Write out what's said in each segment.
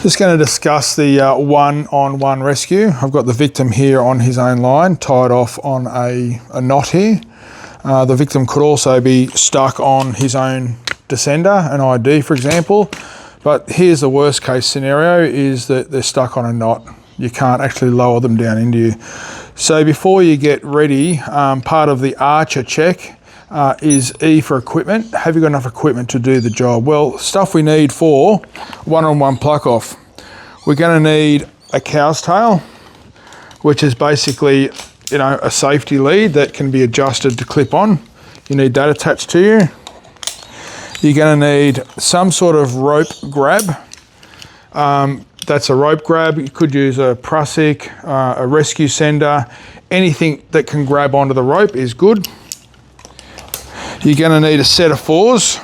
Just going to discuss the one-on-one rescue. I've got the victim here on his own line, tied off on a knot here. The victim could also be stuck on his own descender, an ID for example, but here's the worst case scenario is that they're stuck on a knot. You can't actually lower them down into you. So before you get ready, part of the Archer check is E for equipment. Have you got enough equipment to do the job? Well, stuff we need for one-on-one pluck off. We're going to need a cow's tail, which is basically, you know, a safety lead that can be adjusted to clip on. You need that attached to you. You're going to need some sort of rope grab. That's a rope grab. You could use a prusik, a rescue sender. Anything that can grab onto the rope is good. You're going to need a set of fours.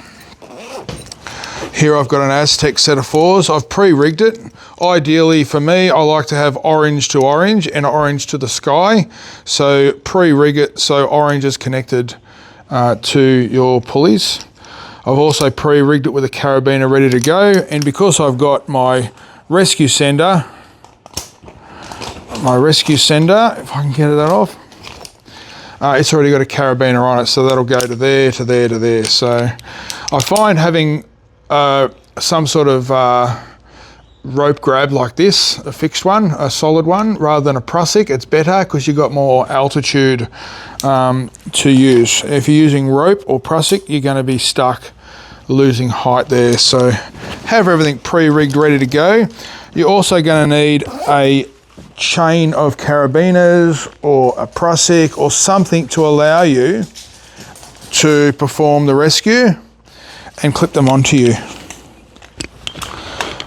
Here I've got an Aztec set of fours. I've pre-rigged it. Ideally for me, I like to have orange to orange and orange to the sky. So pre-rig it so orange is connected to your pulleys. I've also pre-rigged it with a carabiner ready to go. And because I've got my rescue sender, if I can get that off, it's already got a carabiner on it, so that'll go to there, to there, to there. So I find having some sort of rope grab like this, a fixed one, a solid one, rather than a prusik, it's better because you've got more altitude to use. If you're using rope or prusik, you're going to be stuck losing height there. So have everything pre-rigged, ready to go. You're also going to need a chain of carabiners or a prusik or something to allow you to perform the rescue and clip them onto you.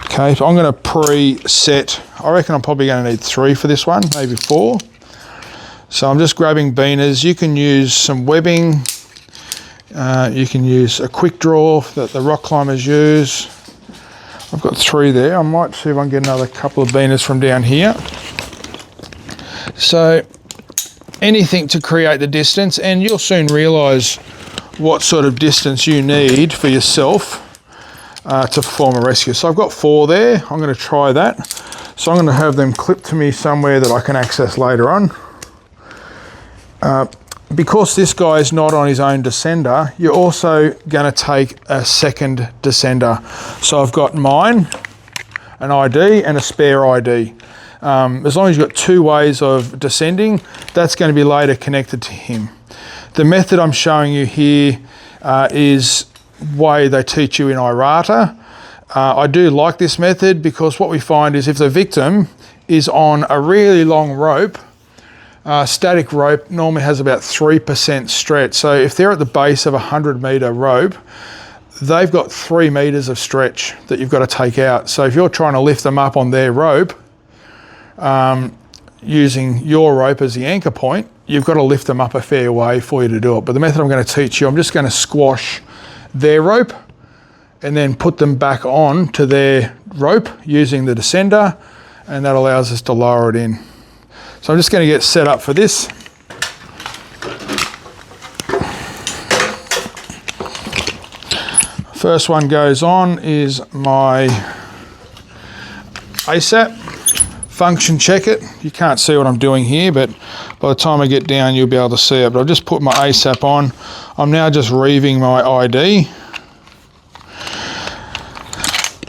Okay, so I'm going to pre-set, I reckon I'm probably going to need 3 for this one, maybe 4. So I'm just grabbing beaners. You can use some webbing. You can use a quick draw that the rock climbers use. I've got 3 there. I might see if I can get another couple of beaners from down here. So anything to create the distance, and you'll soon realise what sort of distance you need for yourself to perform a rescue. So I've got 4 there. I'm going to try that. So I'm going to have them clipped to me somewhere that I can access later on. Because this guy is not on his own descender, you're also going to take a second descender. So I've got mine, an ID and a spare ID. As long as you've got 2 ways of descending, that's going to be later connected to him. The method I'm showing you here is way they teach you in IRATA. I do like this method because what we find is if the victim is on a really long rope, static rope normally has about 3% stretch. So if they're at the base of a 100-metre rope, they've got 3 metres of stretch that you've got to take out. So if you're trying to lift them up on their rope, using your rope as the anchor point, you've got to lift them up a fair way for you to do it. But the method I'm going to teach you, I'm just going to squash their rope and then put them back on to their rope using the descender, and that allows us to lower it in. So I'm just going to get set up for this. First one goes on is my ASAP. Function check it. You can't see what I'm doing here, but by the time I get down, you'll be able to see it. But I've just put my ASAP on. I'm now just reeving my ID.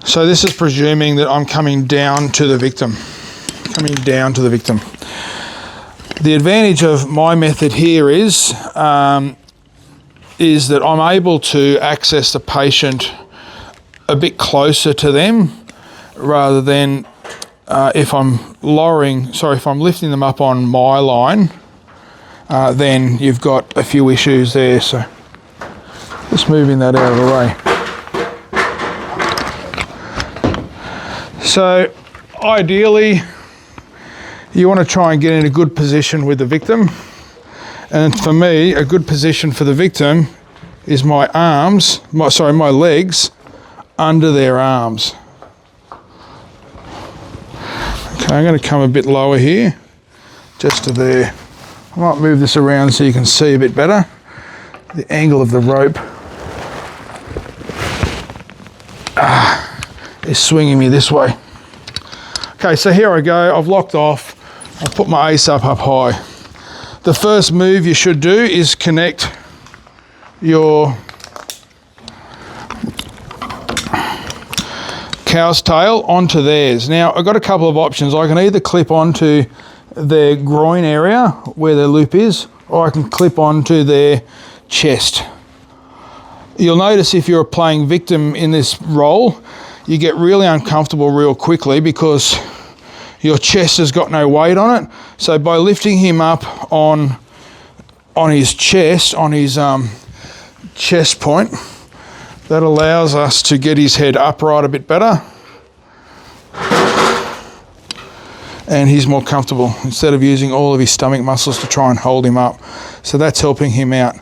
So this is presuming that I'm coming down to the victim. The advantage of my method here is that I'm able to access the patient a bit closer to them rather than if I'm lifting them up on my line, then you've got a few issues there. So just moving that out of the way. So ideally, you want to try and get in a good position with the victim. And for me, a good position for the victim is my legs under their arms. Okay, I'm going to come a bit lower here, just to there. I might move this around so you can see a bit better the angle of the rope. Is swinging me this way. Okay, so here I go. I've locked off. I've put my ace up high. The first move you should do is connect your cow's tail onto theirs. Now, I've got a couple of options. I can either clip onto their groin area where their loop is, or I can clip onto their chest. You'll notice if you're playing victim in this role, you get really uncomfortable real quickly because your chest has got no weight on it. So by lifting him up on his chest, on his chest point, that allows us to get his head upright a bit better. And he's more comfortable instead of using all of his stomach muscles to try and hold him up. So that's helping him out.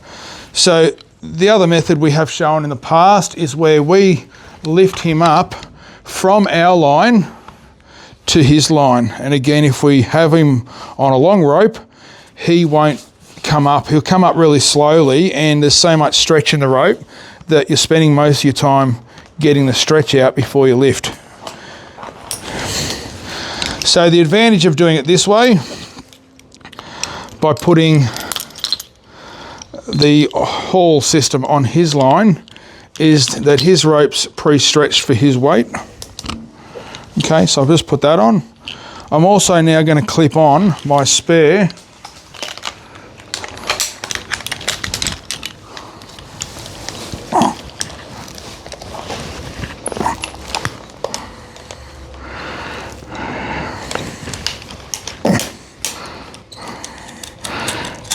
So the other method we have shown in the past is where we lift him up from our line to his line. And again, if we have him on a long rope, he won't come up. He'll come up really slowly, and there's so much stretch in the rope that you're spending most of your time getting the stretch out before you lift. So the advantage of doing it this way, by putting the haul system on his line, is that his rope's pre-stretched for his weight. Okay, so I've just put that on. I'm also now going to clip on my spare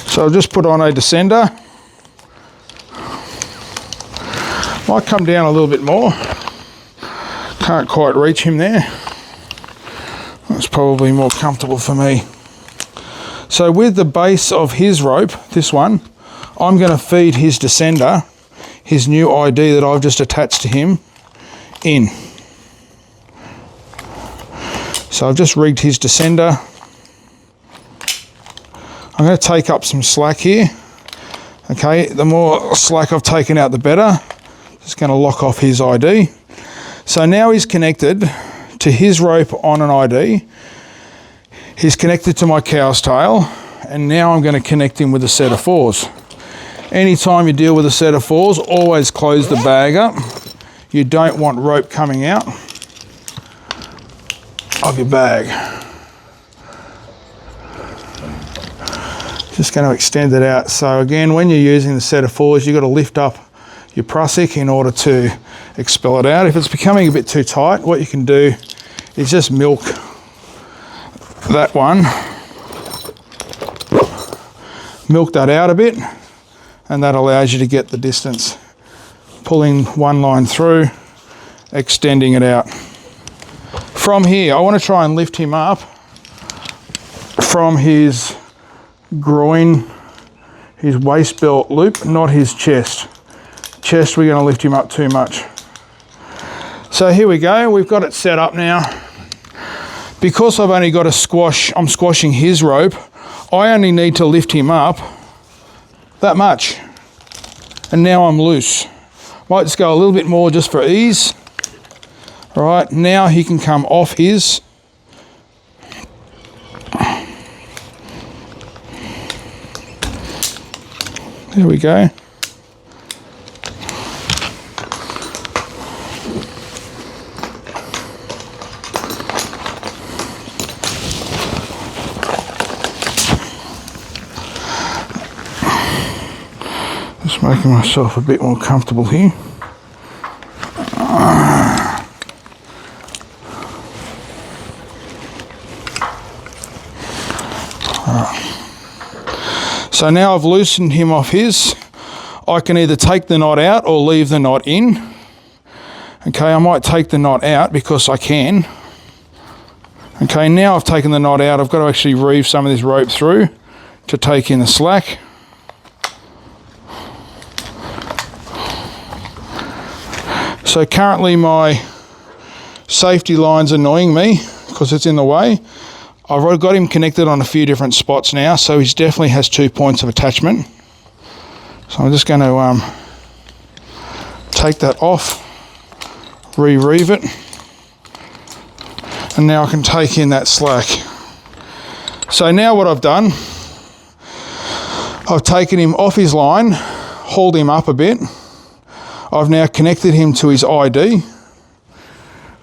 So I'll just put on a descender. Might come down a little bit more. Can't quite reach him there. That's probably more comfortable for me. So with the base of his rope, this one, I'm going to feed his descender, his new ID that I've just attached to him, in. So I've just rigged his descender. I'm going to take up some slack here. Okay, the more slack I've taken out, the better. Just going to lock off his ID. So now he's connected to his rope on an ID. He's connected to my cow's tail, and now I'm going to connect him with a set of fours. Anytime you deal with a set of fours, always close the bag up. You don't want rope coming out of your bag. Just going to extend it out. So again, when you're using the set of fours, you've got to lift up your prusik in order to expel it out. If it's becoming a bit too tight, what you can do is just milk that one. Milk that out a bit, and that allows you to get the distance. Pulling one line through, extending it out. From here, I want to try and lift him up from his groin, his waist belt loop, not his chest. Chest, we're going to lift him up too much. So here we go, we've got it set up now. Because I've only got a squash, I'm squashing his rope, I only need to lift him up that much. And now I'm loose. Might just go a little bit more just for ease. All right, now he can come off his. There we go. Just making myself a bit more comfortable here. So now I've loosened him off his. I can either take the knot out or leave the knot in. Okay, I might take the knot out because I can. Okay, now I've taken the knot out, I've got to actually reeve some of this rope through to take in the slack. So currently my safety line's annoying me because it's in the way. I've got him connected on a few different spots now, so he definitely has 2 points of attachment. So I'm just going to take that off, re-reeve it. And now I can take in that slack. So now what I've done, I've taken him off his line, hauled him up a bit. I've now connected him to his ID.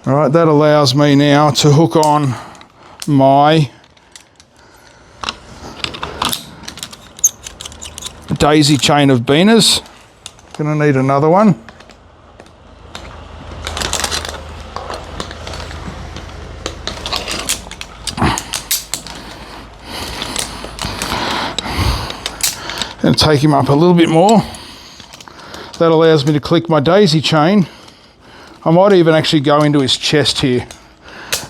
All right, that allows me now to hook on my daisy chain of beaners. Gonna need another one. And take him up a little bit more. That allows me to click my daisy chain. I might even actually go into his chest here.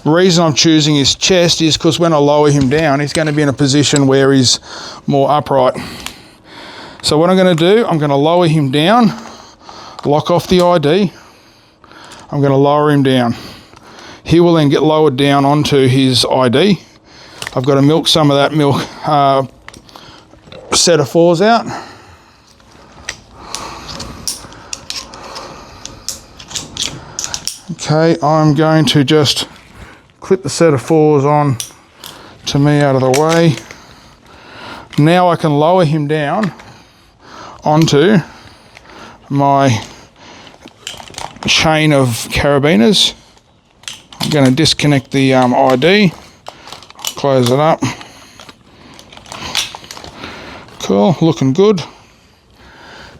The reason I'm choosing his chest is because when I lower him down, he's going to be in a position where he's more upright. So what I'm going to do, I'm going to lower him down, lock off the ID. I'm going to lower him down. He will then get lowered down onto his ID. I've got to milk some of that milk set of fours out. Okay, I'm going to just clip the set of fours on to me out of the way. Now I can lower him down onto my chain of carabiners. I'm going to disconnect the ID, close it up. Cool, looking good.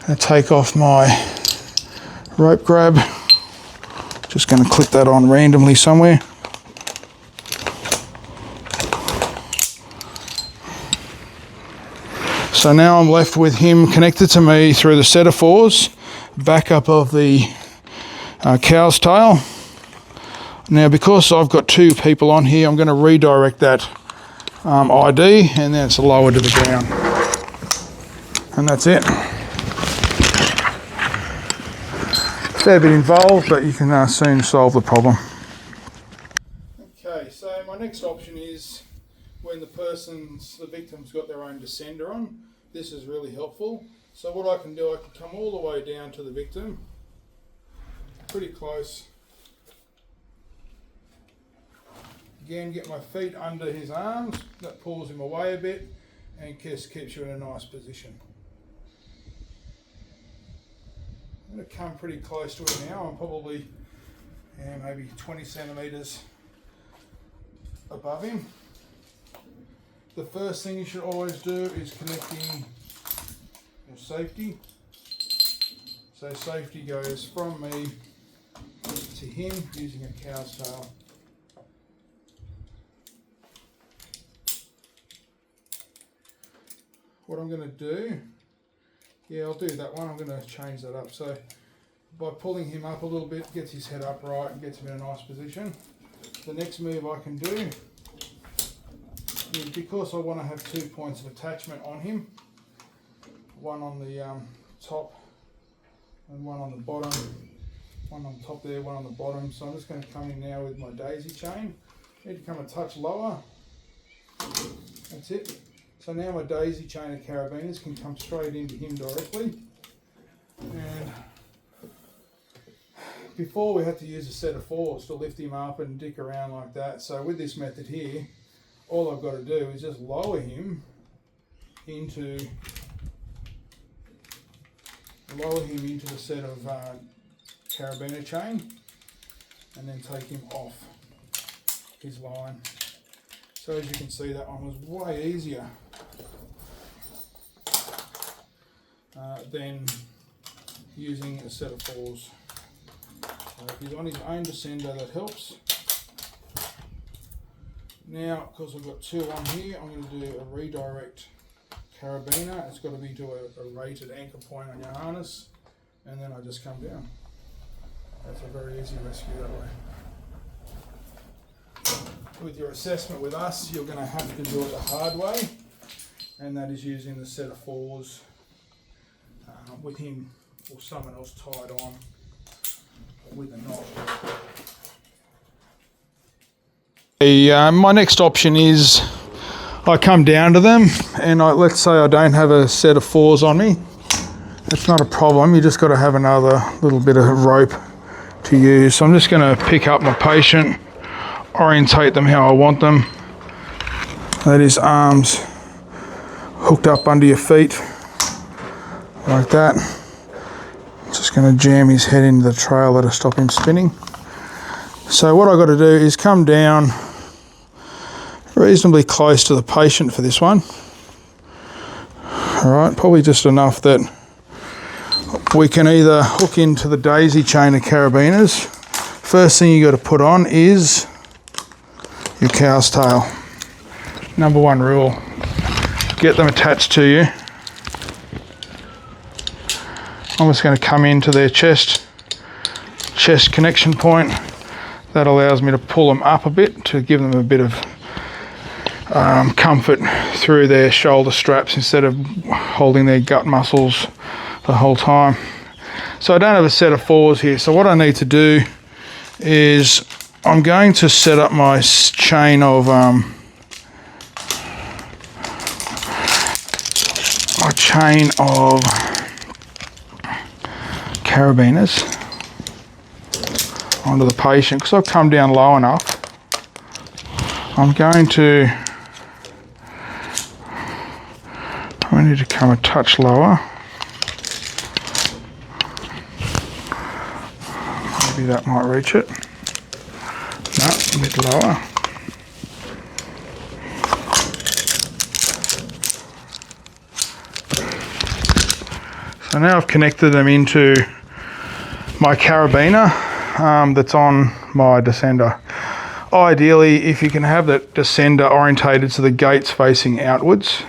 I'll take off my rope grab. Just going to clip that on randomly somewhere. So now I'm left with him connected to me through the set of fours, back up of the cow's tail. Now because I've got two people on here, I'm going to redirect that ID and then it's lowered to the ground. And that's it. Fair bit involved, but you can soon solve the problem. Okay, so my next option is when the victim's got their own descender on. This is really helpful. So what I can do, I can come all the way down to the victim, pretty close. Again, get my feet under his arms, that pulls him away a bit and just keeps you in a nice position. I'm going to come pretty close to it now. I'm probably maybe 20 centimetres above him. The first thing you should always do is connecting your safety. So safety goes from me to him using a cow's tail. What I'm going to do, I'll do that one. I'm going to change that up. So by pulling him up a little bit, gets his head upright and gets him in a nice position. The next move I can do is, because I want to have 2 points of attachment on him, one on the top and one on the bottom, one on top there, one on the bottom. So I'm just going to come in now with my daisy chain. Need to come a touch lower. That's it. So now my daisy chain of carabiners can come straight into him directly. And before we had to use a set of fours to lift him up and dick around like that. So with this method here, all I've got to do is just lower him into the set of carabiner chain and then take him off his line. So as you can see, that one was way easier than using a set of fours. So if he's on his own descender, that helps. Now, because I've got two on here, I'm going to do a redirect carabiner. It's got to be to a rated anchor point on your harness, and then I just come down. That's a very easy rescue that way. With your assessment with us, you're going to have to do it the hard way, and that is using the set of fours with him or someone else tied on with a knot. My next option is I come down to them and let's say I don't have a set of fours on me. It's not a problem, you just got to have another little bit of rope to use. So I'm just going to pick up my patient orientate them how I want them. That is arms hooked up under your feet like that. Just going to jam his head into the trailer to stop him spinning. So what I've got to do is come down reasonably close to the patient for this one. All right, probably just enough that we can either hook into the daisy chain of carabiners. First thing you got to put on is your cow's tail. Number one rule, get them attached to you. I'm just going to come into their chest connection point. That allows me to pull them up a bit to give them a bit of comfort through their shoulder straps instead of holding their gut muscles the whole time. So I don't have a set of fours here, so what I need to do is I'm going to set up my chain of carabiners onto the patient. Because I've come down low enough, I'm going to I need to come a touch lower. Maybe that might reach it. No, a bit lower. So now I've connected them into my carabiner that's on my descender. Ideally, if you can have that descender orientated so the gate's facing outwards,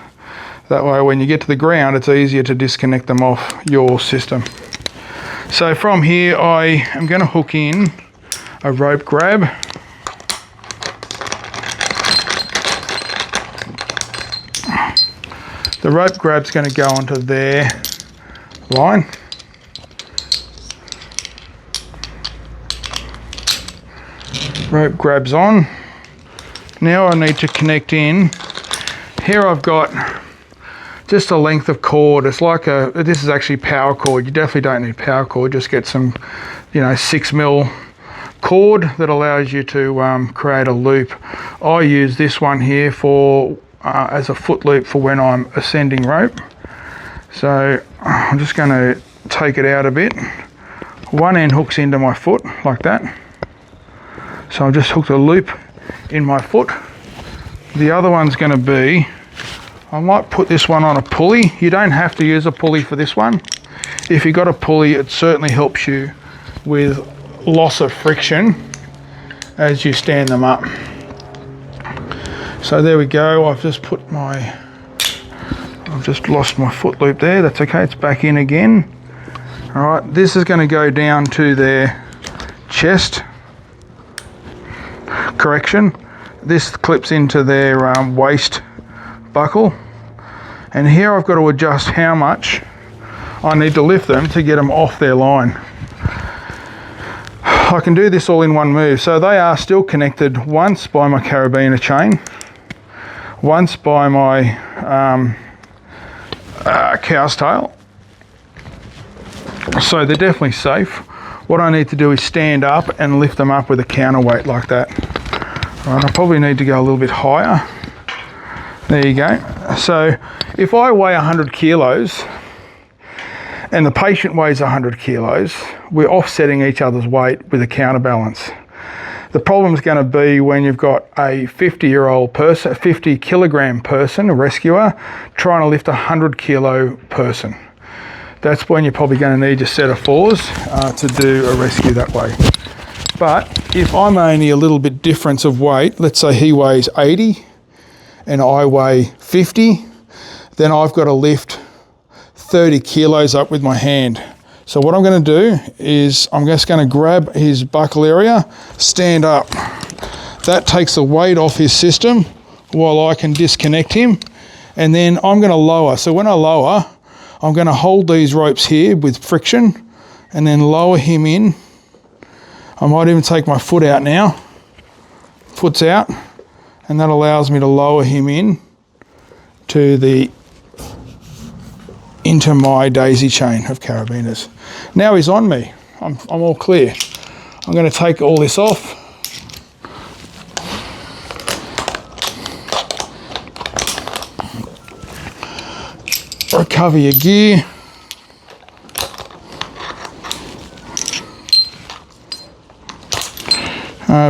that way when you get to the ground it's easier to disconnect them off your system. So from here I am going to hook in a rope grab. The rope grab's going to go onto their line. Rope grabs on. Now I need to connect in. Here I've got just a length of cord. It's like this is actually power cord. You definitely don't need power cord. Just get some, 6mm cord that allows you to create a loop. I use this one here for as a foot loop for when I'm ascending rope. So I'm just going to take it out a bit. One end hooks into my foot like that. So I've just hooked a loop in my foot. The other one's going to be, I might put this one on a pulley. You don't have to use a pulley for this one. If you've got a pulley, it certainly helps you with loss of friction as you stand them up. So there we go. I've just lost my foot loop there. That's okay, it's back in again. All right, this is going to go down to their chest. Correction, this clips into their waist buckle, and here I've got to adjust how much I need to lift them to get them off their line. I can do this all in one move. So they are still connected once by my carabiner chain, once by my cow's tail, so they're definitely safe. What I need to do is stand up and lift them up with a counterweight like that. Right, I probably need to go a little bit higher. There you go. So if I weigh 100 kilos and the patient weighs 100 kilos, we're offsetting each other's weight with a counterbalance. The problem is going to be when you've got a 50-year-old person, a 50-kilogram person, a rescuer, trying to lift a 100-kilo person. That's when you're probably going to need your set of fours to do a rescue that way. But if I'm only a little bit difference of weight, let's say he weighs 80 and I weigh 50, then I've got to lift 30 kilos up with my hand. So what I'm going to do is I'm just going to grab his buckle area, stand up. That takes the weight off his system while I can disconnect him, and then I'm going to lower. So when I lower, I'm going to hold these ropes here with friction and then lower him in. I might even take my foot out now. Foot's out, and that allows me to lower him in into my daisy chain of carabiners. Now he's on me. I'm all clear. I'm going to take all this off. recover your gear.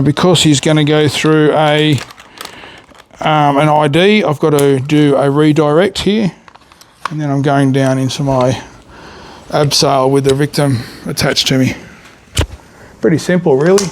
Because he's going to go through an ID, I've got to do a redirect here, and then I'm going down into my abseil with the victim attached to me. Pretty simple, really.